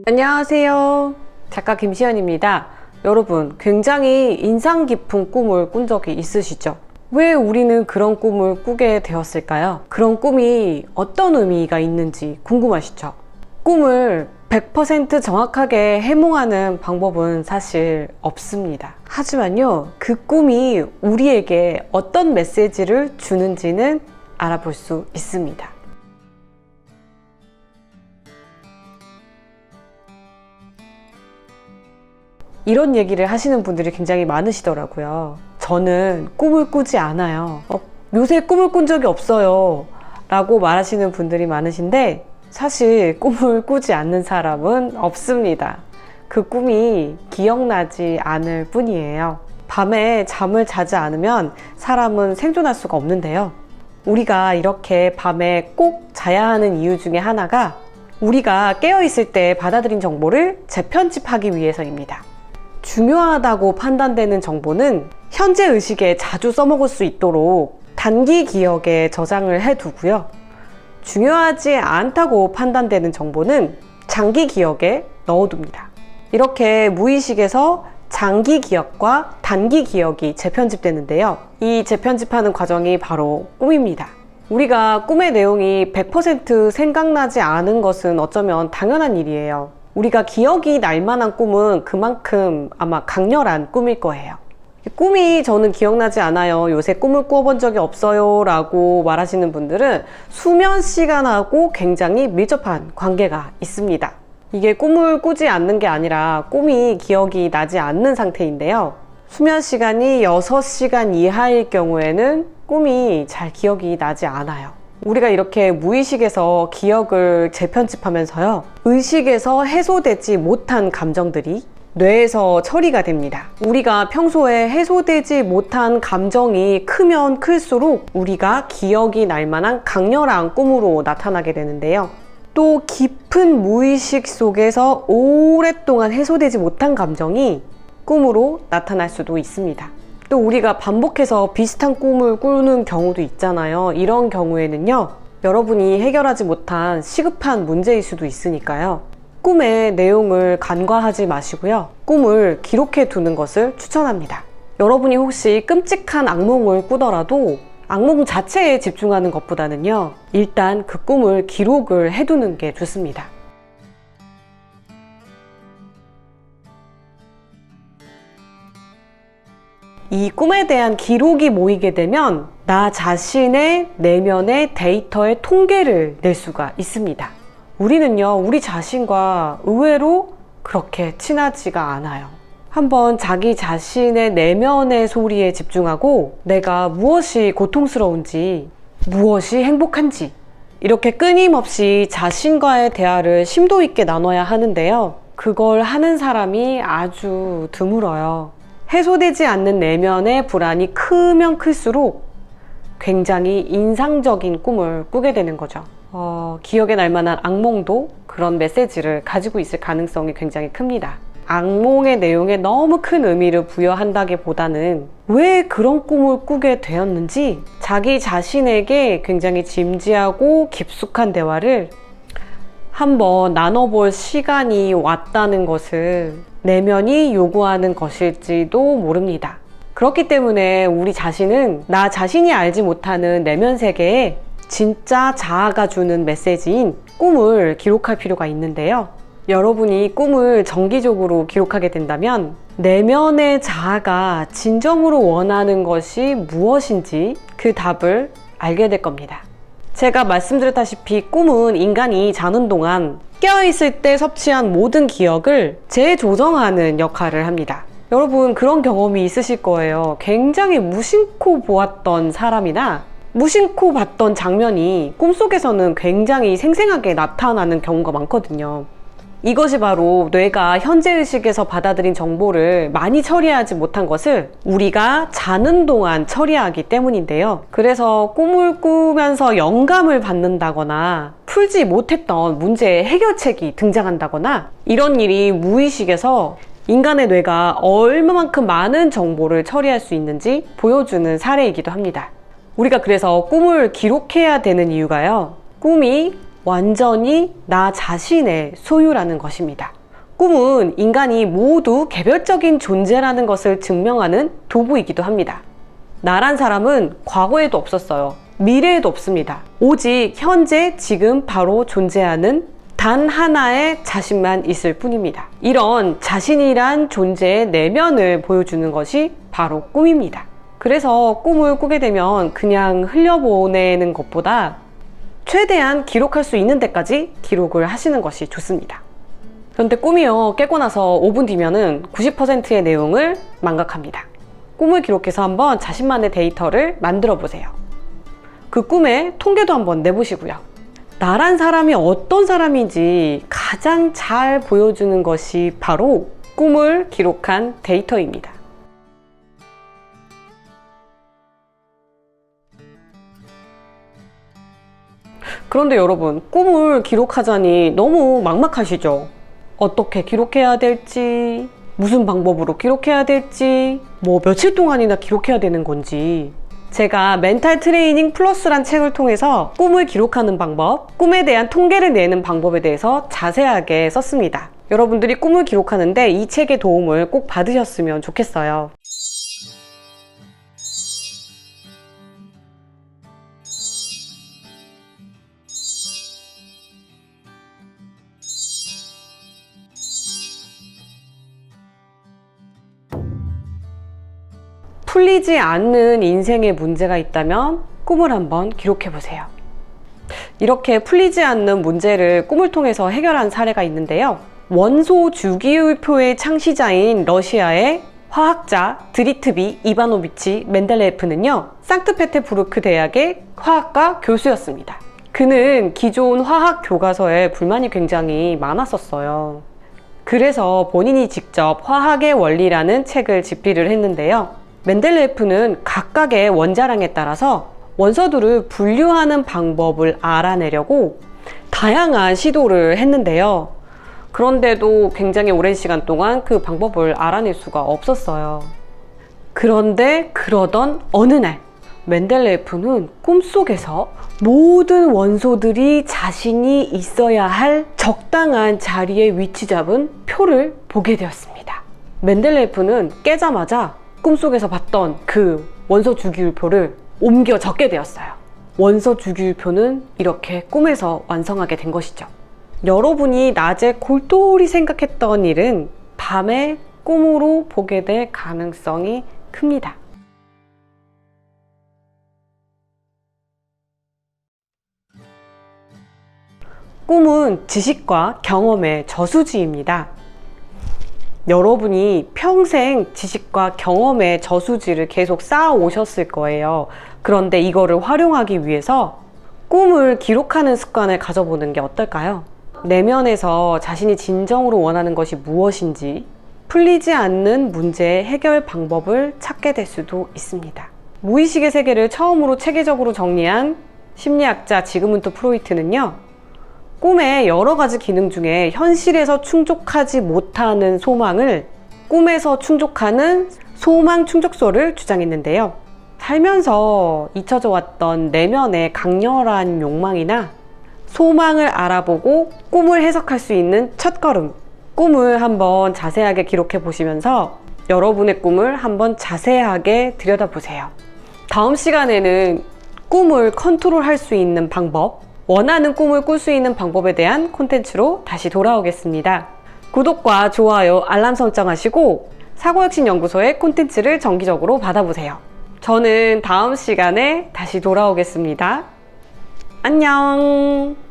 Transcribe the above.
안녕하세요. 작가 김시연입니다. 여러분, 굉장히 인상 깊은 꿈을 꾼 적이 있으시죠? 왜 우리는 그런 꿈을 꾸게 되었을까요? 그런 꿈이 어떤 의미가 있는지 궁금하시죠? 꿈을 100% 정확하게 해몽하는 방법은 사실 없습니다. 하지만요, 그 꿈이 우리에게 어떤 메시지를 주는지는 알아볼 수 있습니다. 이런 얘기를 하시는 분들이 굉장히 많으시더라고요. 저는 꿈을 꾸지 않아요. 요새 꿈을 꾼 적이 없어요 라고 말하시는 분들이 많으신데, 사실 꿈을 꾸지 않는 사람은 없습니다. 그 꿈이 기억나지 않을 뿐이에요. 밤에 잠을 자지 않으면 사람은 생존할 수가 없는데요. 우리가 이렇게 밤에 꼭 자야 하는 이유 중에 하나가 우리가 깨어있을 때 받아들인 정보를 재편집하기 위해서입니다. 중요하다고 판단되는 정보는 현재 의식에 자주 써먹을 수 있도록 단기 기억에 저장을 해두고요. 중요하지 않다고 판단되는 정보는 장기 기억에 넣어둡니다. 이렇게 무의식에서 장기 기억과 단기 기억이 재편집되는데요. 이 재편집하는 과정이 바로 꿈입니다. 우리가 꿈의 내용이 100% 생각나지 않은 것은 어쩌면 당연한 일이에요. 우리가 기억이 날 만한 꿈은 그만큼 아마 강렬한 꿈일 거예요. 꿈이 저는 기억나지 않아요, 요새 꿈을 꾸어본 적이 없어요 라고 말하시는 분들은 수면 시간하고 굉장히 밀접한 관계가 있습니다. 이게 꿈을 꾸지 않는 게 아니라 꿈이 기억이 나지 않는 상태인데요. 수면 시간이 6시간 이하일 경우에는 꿈이 잘 기억이 나지 않아요. 우리가 이렇게 무의식에서 기억을 재편집하면서요, 의식에서 해소되지 못한 감정들이 뇌에서 처리가 됩니다. 우리가 평소에 해소되지 못한 감정이 크면 클수록 우리가 기억이 날 만한 강렬한 꿈으로 나타나게 되는데요. 또 깊은 무의식 속에서 오랫동안 해소되지 못한 감정이 꿈으로 나타날 수도 있습니다. 또 우리가 반복해서 비슷한 꿈을 꾸는 경우도 있잖아요. 이런 경우에는요, 여러분이 해결하지 못한 시급한 문제일 수도 있으니까요, 꿈의 내용을 간과하지 마시고요, 꿈을 기록해 두는 것을 추천합니다. 여러분이 혹시 끔찍한 악몽을 꾸더라도 악몽 자체에 집중하는 것보다는요, 일단 그 꿈을 기록을 해두는 게 좋습니다. 이 꿈에 대한 기록이 모이게 되면 나 자신의 내면의 데이터의 통계를 낼 수가 있습니다. 우리는요, 우리 자신과 의외로 그렇게 친하지가 않아요. 한번 자기 자신의 내면의 소리에 집중하고 내가 무엇이 고통스러운지, 무엇이 행복한지 이렇게 끊임없이 자신과의 대화를 심도 있게 나눠야 하는데요, 그걸 하는 사람이 아주 드물어요. 해소되지 않는 내면의 불안이 크면 클수록 굉장히 인상적인 꿈을 꾸게 되는 거죠. 기억에 날 만한 악몽도 그런 메시지를 가지고 있을 가능성이 굉장히 큽니다. 악몽의 내용에 너무 큰 의미를 부여한다기보다는 왜 그런 꿈을 꾸게 되었는지 자기 자신에게 굉장히 진지하고 깊숙한 대화를 한번 나눠볼 시간이 왔다는 것을 내면이 요구하는 것일지도 모릅니다. 그렇기 때문에 우리 자신은 나 자신이 알지 못하는 내면 세계에 진짜 자아가 주는 메시지인 꿈을 기록할 필요가 있는데요. 여러분이 꿈을 정기적으로 기록하게 된다면 내면의 자아가 진정으로 원하는 것이 무엇인지 그 답을 알게 될 겁니다. 제가 말씀드렸다시피 꿈은 인간이 자는 동안 깨어있을 때 섭취한 모든 기억을 재조정하는 역할을 합니다. 여러분, 그런 경험이 있으실 거예요. 굉장히 무심코 보았던 사람이나 무심코 봤던 장면이 꿈속에서는 굉장히 생생하게 나타나는 경우가 많거든요. 이것이 바로 뇌가 현재의식에서 받아들인 정보를 많이 처리하지 못한 것을 우리가 자는 동안 처리하기 때문인데요. 그래서 꿈을 꾸면서 영감을 받는다거나 풀지 못했던 문제의 해결책이 등장한다거나 이런 일이 무의식에서 인간의 뇌가 얼마만큼 많은 정보를 처리할 수 있는지 보여주는 사례이기도 합니다. 우리가 그래서 꿈을 기록해야 되는 이유가요, 꿈이 완전히 나 자신의 소유라는 것입니다. 꿈은 인간이 모두 개별적인 존재라는 것을 증명하는 도구이기도 합니다. 나란 사람은 과거에도 없었어요. 미래에도 없습니다. 오직 현재 지금 바로 존재하는 단 하나의 자신만 있을 뿐입니다. 이런 자신이란 존재의 내면을 보여주는 것이 바로 꿈입니다. 그래서 꿈을 꾸게 되면 그냥 흘려보내는 것보다 최대한 기록할 수 있는 데까지 기록을 하시는 것이 좋습니다. 그런데 꿈이요, 깨고 나서 5분 뒤면은 90%의 내용을 망각합니다. 꿈을 기록해서 한번 자신만의 데이터를 만들어 보세요. 그 꿈의 통계도 한번 내보시고요. 나란 사람이 어떤 사람인지 가장 잘 보여주는 것이 바로 꿈을 기록한 데이터입니다. 그런데 여러분, 꿈을 기록하자니 너무 막막하시죠? 어떻게 기록해야 될지, 무슨 방법으로 기록해야 될지, 뭐 며칠 동안이나 기록해야 되는 건지. 제가 멘탈 트레이닝 플러스란 책을 통해서 꿈을 기록하는 방법, 꿈에 대한 통계를 내는 방법에 대해서 자세하게 썼습니다. 여러분들이 꿈을 기록하는데 이 책의 도움을 꼭 받으셨으면 좋겠어요. 풀리지 않는 인생의 문제가 있다면 꿈을 한번 기록해 보세요. 이렇게 풀리지 않는 문제를 꿈을 통해서 해결한 사례가 있는데요. 원소 주기율표의 창시자인 러시아의 화학자 드리트비 이바노비치 멘델레예프는요, 상트페테부르크 대학의 화학과 교수였습니다. 그는 기존 화학 교과서에 불만이 굉장히 많았었어요. 그래서 본인이 직접 화학의 원리라는 책을 집필을 했는데요. 멘델레예프는 각각의 원자량에 따라서 원소들을 분류하는 방법을 알아내려고 다양한 시도를 했는데요. 그런데도 굉장히 오랜 시간 동안 그 방법을 알아낼 수가 없었어요. 그런데 그러던 어느 날 멘델레예프는 꿈속에서 모든 원소들이 자신이 있어야 할 적당한 자리에 위치 잡은 표를 보게 되었습니다. 멘델레예프는 깨자마자 꿈속에서 봤던 그 원소 주기율표를 옮겨 적게 되었어요. 원소 주기율표는 이렇게 꿈에서 완성하게 된 것이죠. 여러분이 낮에 골똘히 생각했던 일은 밤에 꿈으로 보게 될 가능성이 큽니다. 꿈은 지식과 경험의 저수지입니다. 여러분이 평생 지식과 경험의 저수지를 계속 쌓아 오셨을 거예요. 그런데 이거를 활용하기 위해서 꿈을 기록하는 습관을 가져보는 게 어떨까요? 내면에서 자신이 진정으로 원하는 것이 무엇인지 풀리지 않는 문제의 해결 방법을 찾게 될 수도 있습니다. 무의식의 세계를 처음으로 체계적으로 정리한 심리학자 지그문트 프로이트는요, 꿈의 여러 가지 기능 중에 현실에서 충족하지 못하는 소망을 꿈에서 충족하는 소망 충족소를 주장했는데요. 살면서 잊혀져 왔던 내면의 강렬한 욕망이나 소망을 알아보고 꿈을 해석할 수 있는 첫걸음, 꿈을 한번 자세하게 기록해 보시면서 여러분의 꿈을 한번 자세하게 들여다보세요. 다음 시간에는 꿈을 컨트롤할 수 있는 방법, 원하는 꿈을 꿀 수 있는 방법에 대한 콘텐츠로 다시 돌아오겠습니다. 구독과 좋아요, 알람 설정하시고 사고혁신연구소의 콘텐츠를 정기적으로 받아보세요. 저는 다음 시간에 다시 돌아오겠습니다. 안녕.